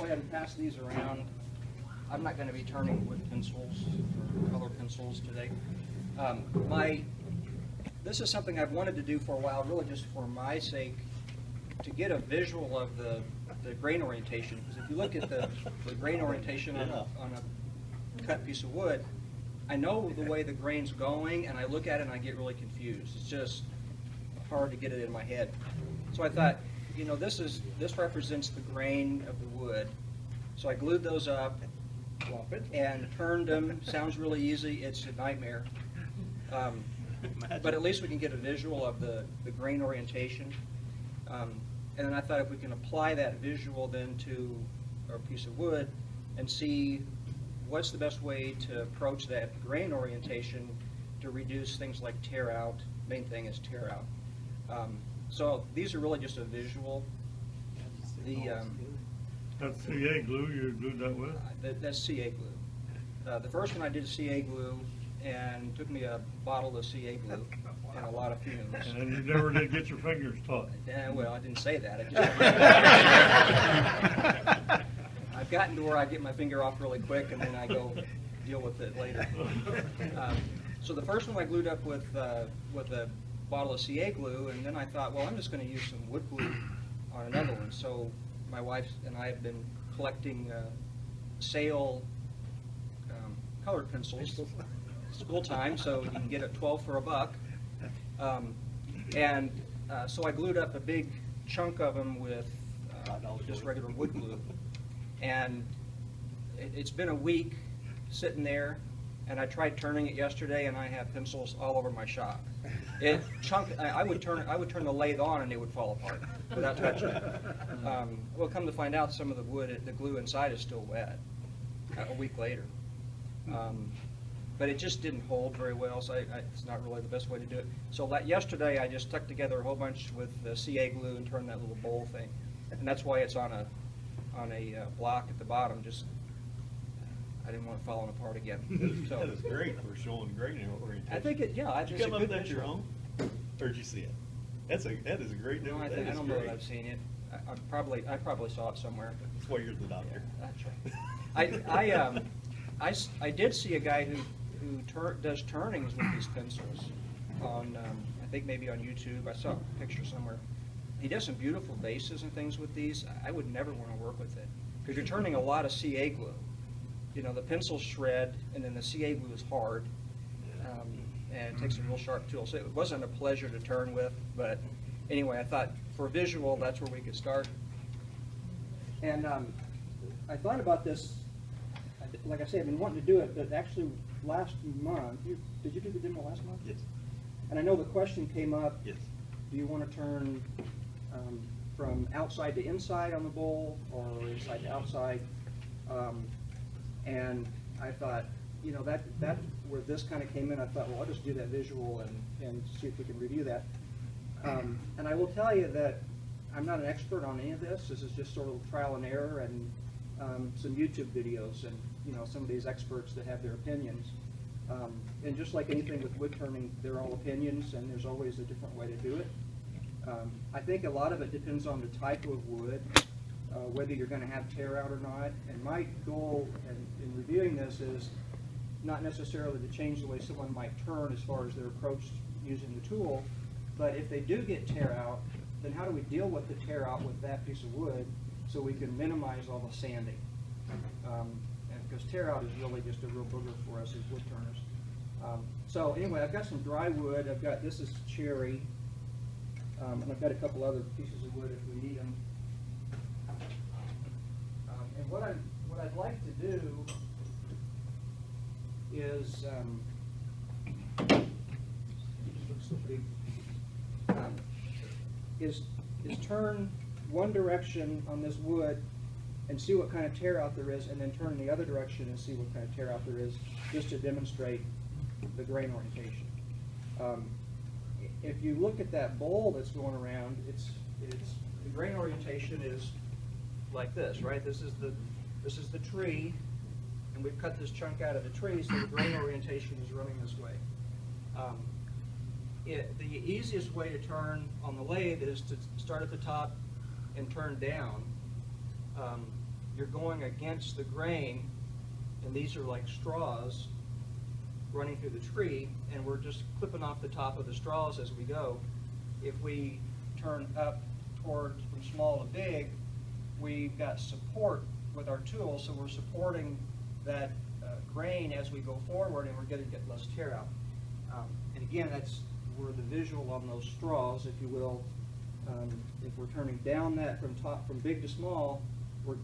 go ahead and pass these around. I'm not going to be turning wood pencils or color pencils today. This is something I've wanted to do for a while, really just for my sake, to get a visual of the grain orientation. Because if you look at the grain orientation on a cut piece of wood, I know the way the grain's going, and I look at it and I get really confused. It's just hard to get it in my head. So I thought, you know, this represents the grain of the wood. So I glued those up and turned them. Sounds really easy. It's a nightmare. But at least we can get a visual of the grain orientation. And then I thought if we can apply that visual then to our piece of wood and see what's the best way to approach that grain orientation to reduce things like tear out. Main thing is tear out. So these are really just a visual. That's CA glue you glued that with? That's CA glue. The first one I did CA glue, and it took me a bottle of CA glue and a lot of fumes. And then you never did get your fingers caught. Well, I didn't say that. I've gotten to where I get my finger off really quick, and then I go deal with it later. So the first one I glued up with a bottle of CA glue, and then I thought, well, I'm just going to use some wood glue on another one. So my wife and I have been collecting sale colored pencils. School time, so you can get it 12 for $1. So I glued up a big chunk of them with just regular wood glue. And it's been a week sitting there, and I tried turning it yesterday, and I have pencils all over my shop. I would turn the lathe on, and it would fall apart without touching it. Well, come to find out, some of the glue inside is still wet a week later. But it just didn't hold very well, so it's not really the best way to do it. So yesterday I just stuck together a whole bunch with the CA glue and turned that little bowl thing, and that's why it's on a block at the bottom. Just I didn't want it falling apart again. So that is great for showing grain orientation. I think Did you come up with that your own, or did you see it? That is a great. No, I don't know that I've seen it. I probably saw it somewhere. That's why you're the doctor. Yeah, that's right. I did see a guy who does turnings with these pencils on, I think maybe on YouTube. I saw a picture somewhere. He does some beautiful bases and things with these. I would never want to work with it because you're turning a lot of CA glue. You know, the pencils shred, and then the CA glue is hard, and it takes a real sharp tool. So it wasn't a pleasure to turn with, but anyway, I thought for visual, that's where we could start. And I thought about this. Like I say, I've been wanting to do it, but actually last month, did you do the demo last month? Yes. And I know the question came up, yes. Do you want to turn from outside to inside on the bowl or inside to outside? And I thought, you know, that's where this kind of came in. I thought, well, I'll just do that visual and see if we can review that. And I will tell you that I'm not an expert on any of this. This is just sort of trial and error and some YouTube videos and, you know, some of these experts that have their opinions. And just like anything with wood turning, they're all opinions, and there's always a different way to do it. I think a lot of it depends on the type of wood, whether you're going to have tear out or not. And my goal in reviewing this is not necessarily to change the way someone might turn as far as their approach using the tool, but if they do get tear out, then how do we deal with the tear out with that piece of wood so we can minimize all the sanding? Because tear out is really just a real booger for us as wood turners. So anyway, I've got some dry wood. This is cherry, and I've got a couple other pieces of wood if we need them. And what I'd like to do is is turn one direction on this wood and see what kind of tear out there is, and then turn in the other direction and see what kind of tear out there is, just to demonstrate the grain orientation. If you look at that bowl that's going around, the grain orientation is like this, right? This is the tree, and we've cut this chunk out of the tree, so the grain orientation is running this way. The easiest way to turn on the lathe is to start at the top and turn down. you're going against the grain, and these are like straws running through the tree, and we're just clipping off the top of the straws as we go. If we turn up toward from small to big, we've got support with our tool, so we're supporting that grain as we go forward, and we're going to get less tear out. And again, that's where the visual on those straws, if you will, if we're turning down that from big to small, we're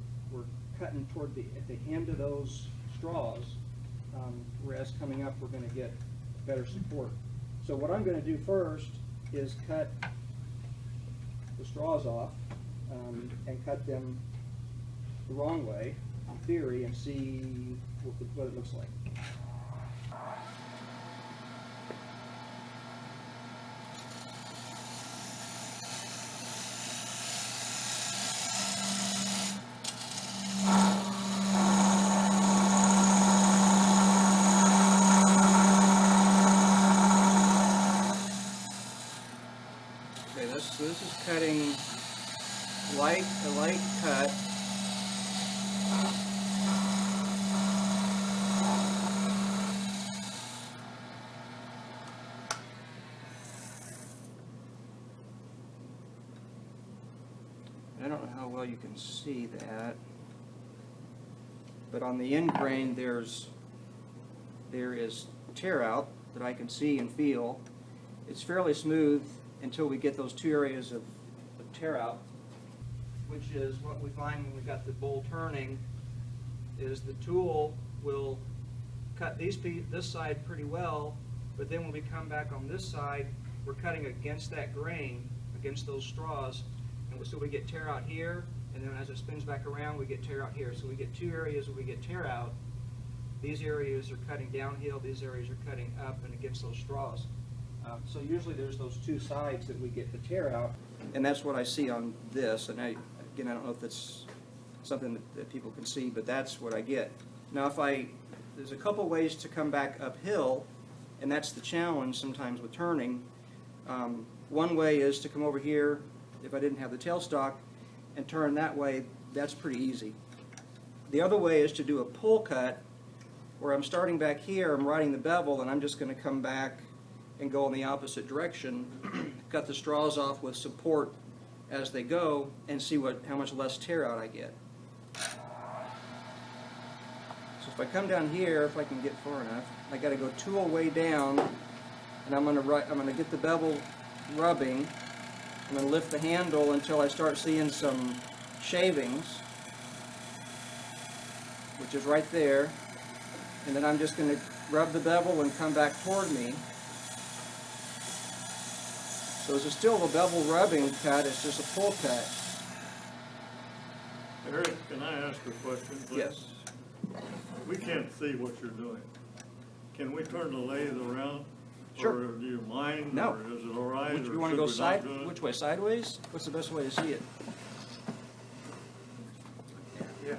cutting toward at the end of those straws, whereas coming up we're going to get better support. So what I'm going to do first is cut the straws off and cut them the wrong way, in theory, and see what it looks like. Okay, so this is cutting a light cut. I don't know how well you can see that, but on the end grain there is tear out that I can see and feel. It's fairly smooth until we get those two areas of tear out, which is what we find when we've got the bowl turning, is the tool will cut this side pretty well, but then when we come back on this side, we're cutting against that grain, against those straws, and so we get tear out here, and then as it spins back around, we get tear out here. So we get two areas where we get tear out. These areas are cutting downhill, these areas are cutting up and against those straws. So usually there's those two sides that we get the tear out, and that's what I see on this. And again, I don't know if that's something that people can see, but that's what I get. Now, there's a couple ways to come back uphill, and that's the challenge sometimes with turning. One way is to come over here, if I didn't have the tailstock, and turn that way. That's pretty easy. The other way is to do a pull cut, where I'm starting back here, I'm riding the bevel, and I'm just going to come back and go in the opposite direction, cut the straws off with support as they go, and see how much less tear out I get. So if I come down here, if I can get far enough, I got to go tool way down, and I'm going to get the bevel rubbing. I'm going to lift the handle until I start seeing some shavings, which is right there, and then I'm just going to rub the bevel and come back toward me. So it's still a bevel rubbing cut, it's just a pull cut. Eric, can I ask a question, please? Yes. We can't see what you're doing. Can we turn the lathe around? Sure. Or do you mind? No. Or is it all right? Would or you want to should go we not do it? which way, sideways? What's the best way to see it? Yeah.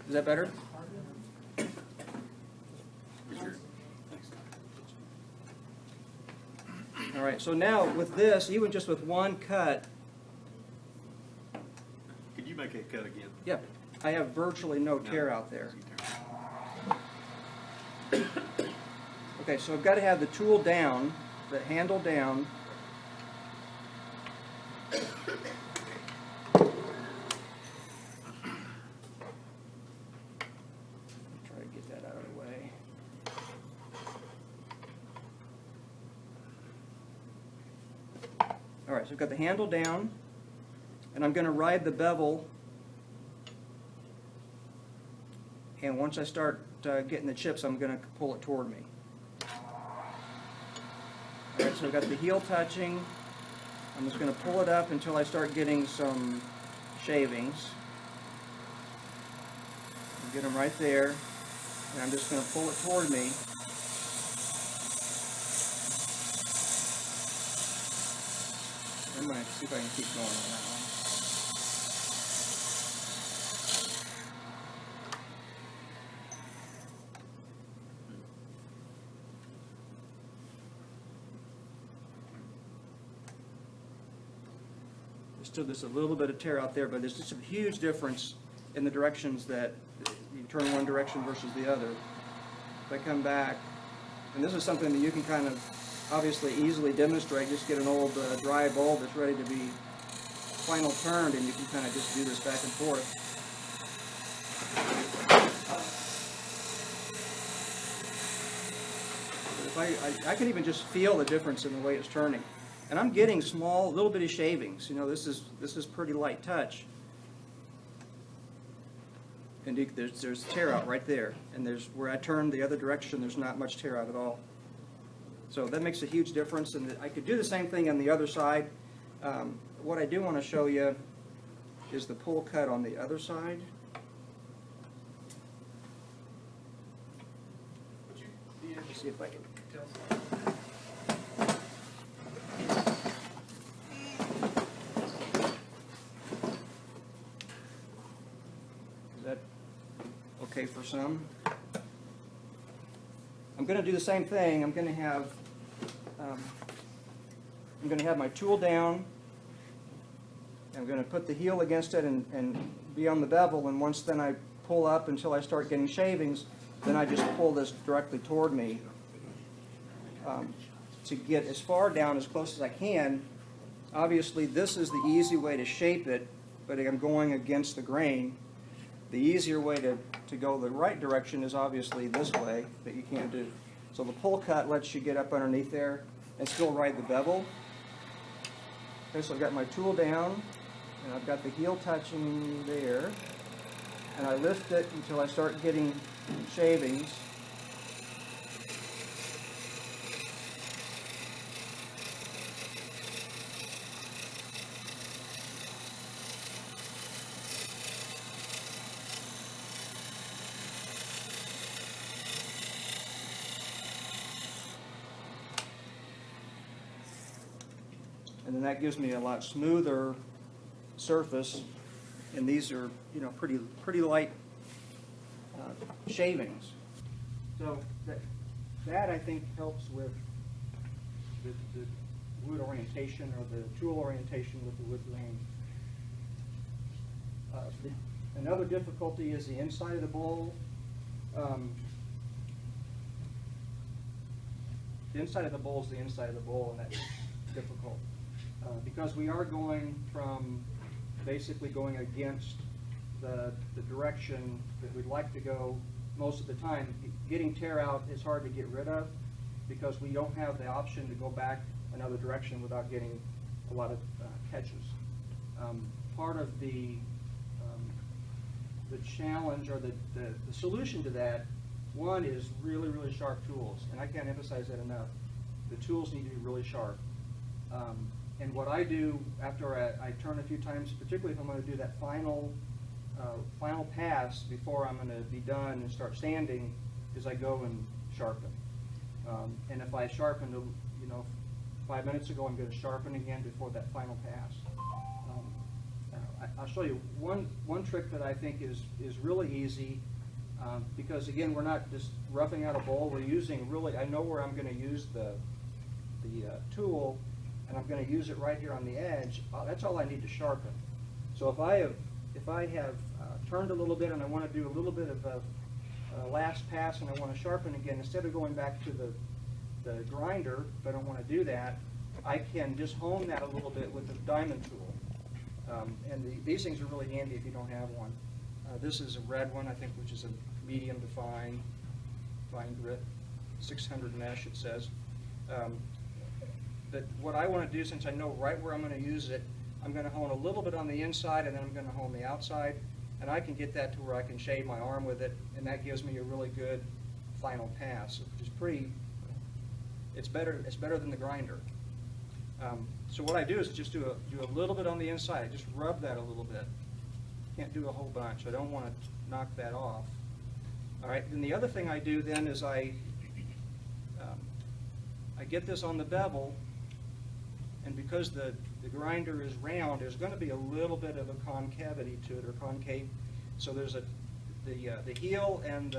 Is that better? All right, so now with this, even just with one cut, Could you make a cut again? yeah, I have virtually no tear out there. Okay, so I've got to have the tool down, the handle down. Try to get that out of the way. All right, so I've got the handle down, and I'm going to ride the bevel, and once I start getting the chips, I'm going to pull it toward me. All right, so I've got the heel touching. I'm just going to pull it up until I start getting some shavings. Get them right there, and I'm just going to pull it toward me. I'm going to see if I can keep going on that one. There's still just a little bit of tear out there, but there's just a huge difference in the directions that you turn one direction versus the other. If I come back, and this is something that you can kind of obviously easily demonstrate, just get an old dry bowl that's ready to be final turned, and you can kind of just do this back and forth. If I can even just feel the difference in the way it's turning. And I'm getting small, little bitty shavings. You know, this is pretty light touch. And there's tear out right there. And there's where I turn the other direction, there's not much tear out at all. So that makes a huge difference. And I could do the same thing on the other side. What I do want to show you is the pull cut on the other side. Let's see if I can tell. Is that okay for some? I'm going to do the same thing. I'm going to have my tool down. I'm going to put the heel against it and be on the bevel, and once then I pull up until I start getting shavings, then I just pull this directly toward me to get as far down as close as I can. Obviously this is the easy way to shape it, but I'm going against the grain. The easier way to go the right direction is obviously this way, that you can't do. So the pull cut lets you get up underneath there and still ride the bevel. Okay, so I've got my tool down, and I've got the heel touching there, and I lift it until I start getting shavings. And then that gives me a lot smoother surface, and these are, you know, pretty light shavings. So that I think helps with the wood orientation, or the tool orientation with the wood grain. Another difficulty is the inside of the bowl. The inside of the bowl is the inside of the bowl, and that's difficult. Because we are going from basically going against the direction that we'd like to go most of the time. Getting tear out is hard to get rid of because we don't have the option to go back another direction without getting a lot of catches. Part of the challenge, or the solution to that, one is really sharp tools, and I can't emphasize that enough. The tools need to be really sharp. And what I do after I turn a few times, particularly if I'm going to do that final pass before I'm going to be done and start sanding, is I go and sharpen. And if I sharpened, 5 minutes ago, I'm going to sharpen again before that final pass. I'll show you one trick that I think is really easy, because again, we're not just roughing out a bowl. We're using I know where I'm going to use the tool, and I'm going to use it right here on the edge. That's all I need to sharpen. So if I have turned a little bit and I want to do a little bit of a last pass and I want to sharpen again, instead of going back to the grinder, if I don't want to do that, I can just hone that a little bit with the diamond tool. And these things are really handy if you don't have one. This is a red one, I think, which is a medium to fine grit, 600 mesh it says. But what I want to do, since I know right where I'm going to use it, I'm going to hone a little bit on the inside, and then I'm going to hone the outside, and I can get that to where I can shave my arm with it, and that gives me a really good final pass, which is it's better than the grinder. So what I do is just do a little bit on the inside, just rub that a little bit. Can't do a whole bunch. I don't want to knock that off. All right, then the other thing I do then is I get this on the bevel, and because the grinder is round, there's going to be a little bit of a concavity to it, or concave. So there's the heel and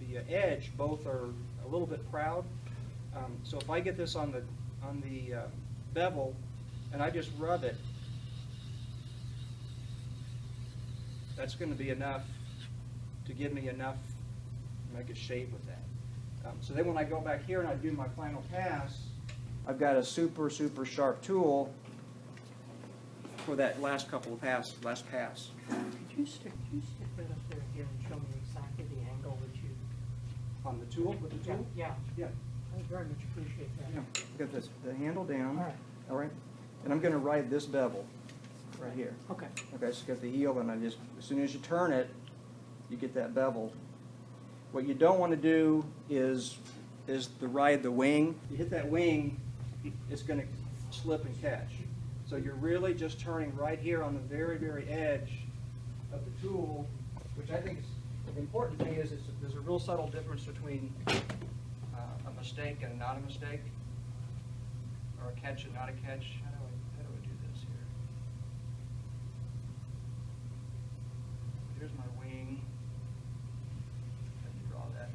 the edge both are a little bit proud. So if I get this on the bevel and I just rub it, That's going to be enough to give me enough to make a shape with that. So then when I go back here and I do my final pass, I've got a super, super sharp tool for that last pass. Could you stick that up there again and show me exactly the angle that you? On the tool, with the tool? Yeah, Yeah. I very much appreciate that. Yeah. Got this, the handle down. All right. All right. And I'm going to ride this bevel right here. Okay. Okay, so got the heel, and I just, as soon as you turn it, you get that bevel. What you don't want to do is to ride the wing. You hit that wing, it's going to slip and catch. So you're really just turning right here on the very, very edge of the tool, which I think is the important thing is there's a real subtle difference between a mistake and not a mistake, or a catch and not a catch. How do I do this here? Here's my wing. Let me draw that.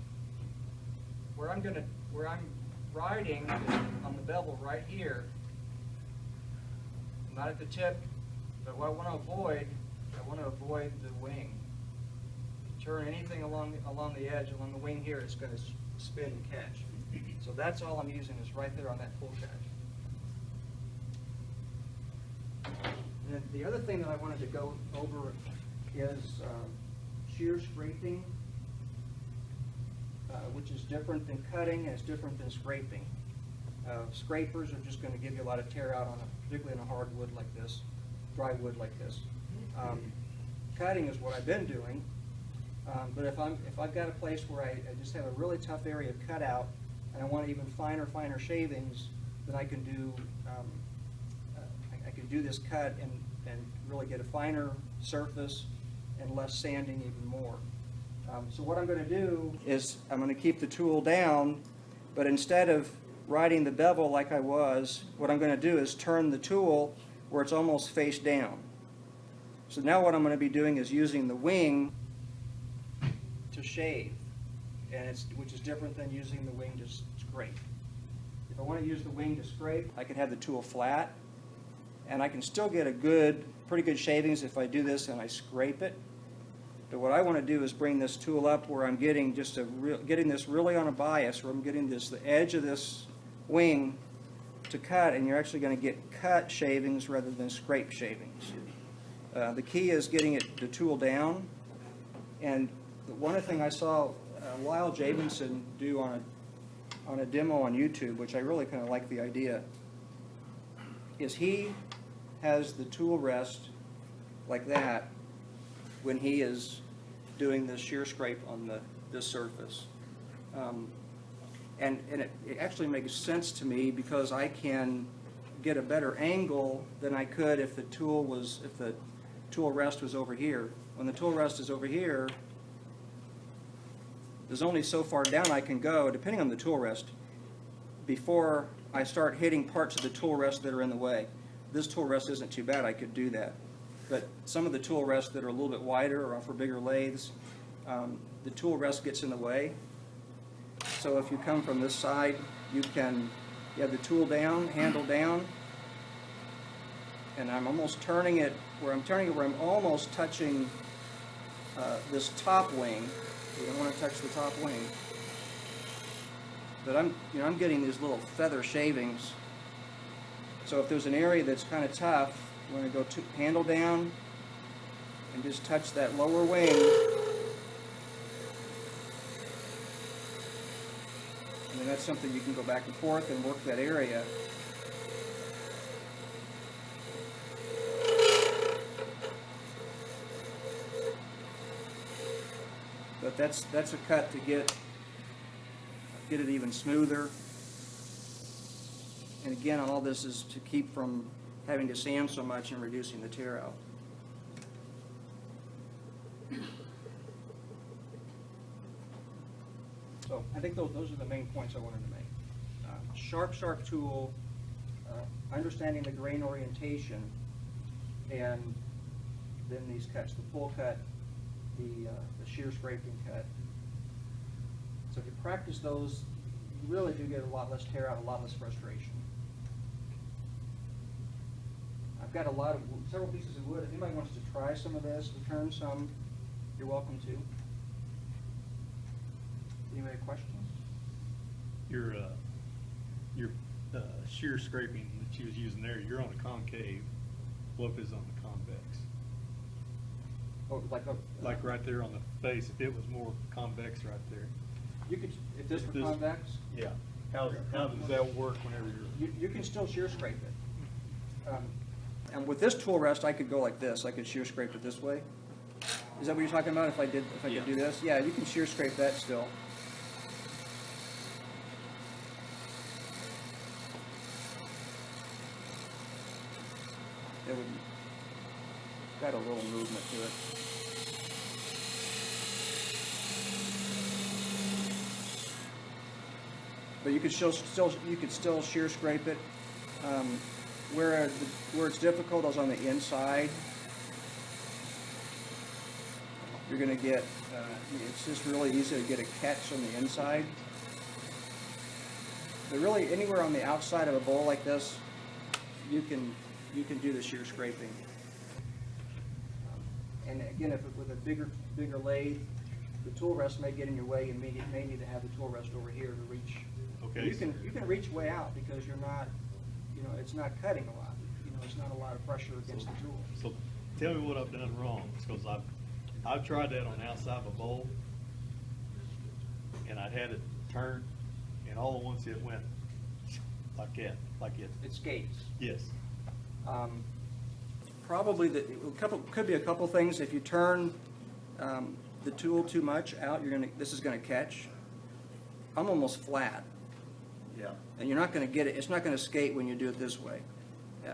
Where I'm riding is on the bevel right here, not at the tip, but what I want to avoid the wing. If you turn anything along the edge, along the wing here, it's going to spin and catch. So that's all I'm using is right there on that full catch. And then the other thing that I wanted to go over is shear scraping, which is different than cutting and it's different than scraping. Scrapers are just going to give you a lot of tear out on it, particularly in a hard wood like this, dry wood like this. Cutting is what I've been doing, but if I've got a place where I just have a really tough area of cutout and I want even finer shavings, then I can do this cut and really get a finer surface and less sanding even more. So what I'm going to do is I'm going to keep the tool down, but instead of riding the bevel like I was, what I'm going to do is turn the tool where it's almost face down. So now what I'm going to be doing is using the wing to shave, which is different than using the wing to scrape. If I want to use the wing to scrape, I can have the tool flat, and I can still get pretty good shavings if I do this and I scrape it. But what I want to do is bring this tool up where I'm getting getting this really on a bias, where I'm getting the edge of this wing to cut, and you're actually going to get cut shavings rather than scrape shavings. The key is getting the tool down, and one thing I saw Lyle Jabinson do on a demo on YouTube, which I really kind of like the idea, is he has the tool rest like that when he is doing the shear scrape on this surface. And it actually makes sense to me because I can get a better angle than I could if the tool rest was over here. When the tool rest is over here, there's only so far down I can go, depending on the tool rest, before I start hitting parts of the tool rest that are in the way. This tool rest isn't too bad, I could do that. But some of the tool rests that are a little bit wider or for bigger lathes, the tool rest gets in the way. So if you come from this side, you have the tool down, handle down, and I'm almost turning it where I'm almost touching this top wing. You don't want to touch the top wing. But I'm getting these little feather shavings. So if there's an area that's kind of tough, we're going to go handle down and just touch that lower wing. And then that's something you can go back and forth and work that area. But that's a cut to get it even smoother. And again, all this is to keep from having to sand so much and reducing the tear out. So I think those are the main points I wanted to make. Sharp tool, understanding the grain orientation, and then these cuts, the pull cut, the shear scraping cut. So if you practice those, you really do get a lot less tear out, a lot less frustration. I've got several pieces of wood. If anybody wants to try some of this, to turn some, you're welcome to. Anybody have questions? Your shear scraping that she was using there, you're on a concave. What if it's on the convex? Oh, Like right there on the face, if it was more convex right there. you could, if this were This- convex, Yeah. How does that work whenever you can still shear scrape it. And with this tool rest, I could go like this. I could shear scrape it this way. Is that what you're talking about? If I Yeah. could do this? Yeah, you can shear scrape that still. It would, got a little movement to it. But you could still shear scrape it. Where it's difficult is on the inside. You're going to get, it's just really easy to get a catch on the inside. But really, anywhere on the outside of a bowl like this, you can do the shear scraping. And again, if it with a bigger lathe, the tool rest may get in your way, and may need to have the tool rest over here to reach. Okay. You can reach way out because you're not, it's not cutting a lot. It's not a lot of pressure against the tool. So tell me what I've done wrong, because I've tried that on the outside of a bowl, and I had it turn, and all at once it went like that, It skates. yes. Probably could be a couple things. If you turn the tool too much out, this is gonna catch. I'm almost flat, Yeah. and you're not gonna get it. It's not gonna skate when you do it this way.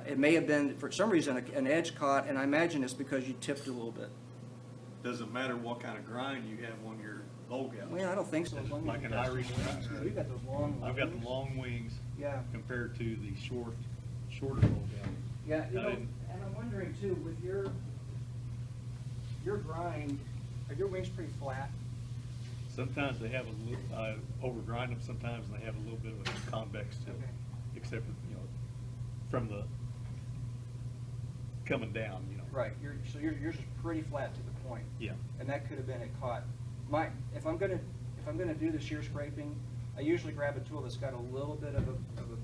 It may have been for some reason an edge caught, and I imagine it's because you tipped a little bit. Doesn't matter what kind of grind you have on your bowl gouge. Well, I don't think so. As long as Like you an got Irish some- grind. You've got those long. I've got the wings. long wings Yeah. compared to the shorter bowl gouge. Yeah, I and I'm wondering too, with your grind, are your wings pretty flat? Sometimes they have a little, I overgrind them sometimes, and they have a little bit of a convex to them, Okay. except for, from the coming down, Right, so yours is pretty flat to the point. Yeah. And that could have been it caught. If I'm gonna do the shear scraping, I usually grab a tool that's got a little bit of a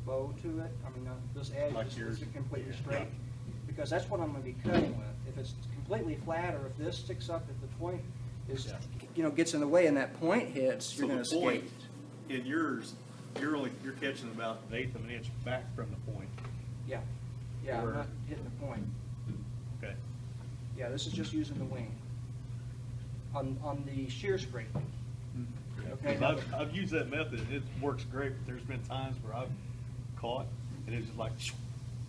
bow to it. I mean, this edge Like is yours. completely Yeah. straight, because that's what I'm gonna be cutting with. If it's completely flat, or if this sticks up, if the point is, gets in the way and that point hits, you're So gonna the point skate. in yours, you're catching about an eighth of an inch back from the point. Yeah, I'm Or- not hitting the point. Okay. Yeah, this is just using the wing. On the shear scraping. Okay. 'Cause I've used that method, and it works great, but there's been times where I've caught, and it's just like,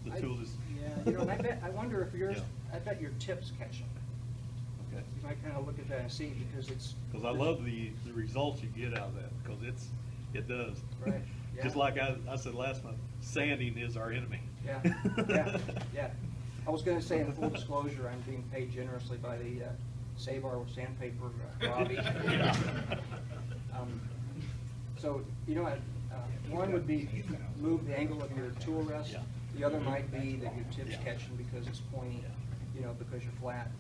the tool just. Yeah, and I wonder if yours, Yeah. I bet your tip's catching. Okay. You might kind of look at that and see, because it's. Because I love the results you get out of that, because it does. Right, yeah. Just like I said last month, sanding is our enemy. Yeah. I was gonna say, in full disclosure, I'm being paid generously by the Save Our Sandpaper lobby. So, one would be move the angle of your tool rest. Yeah. The other might be that your tip's catching because it's pointy, because you're flat.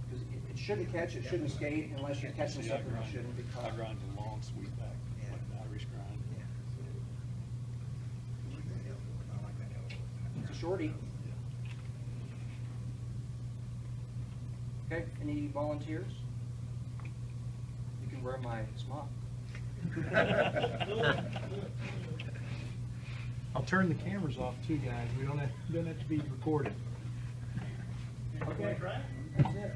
Because it shouldn't catch, it shouldn't skate unless you're catching See, I something that grind- shouldn't be I caught. grind a long sweep back, like an Irish grind. It's a shorty. Okay, any volunteers? You can wear my smock. I'll turn the cameras off too, guys. We don't have to be recorded. Okay, that's it.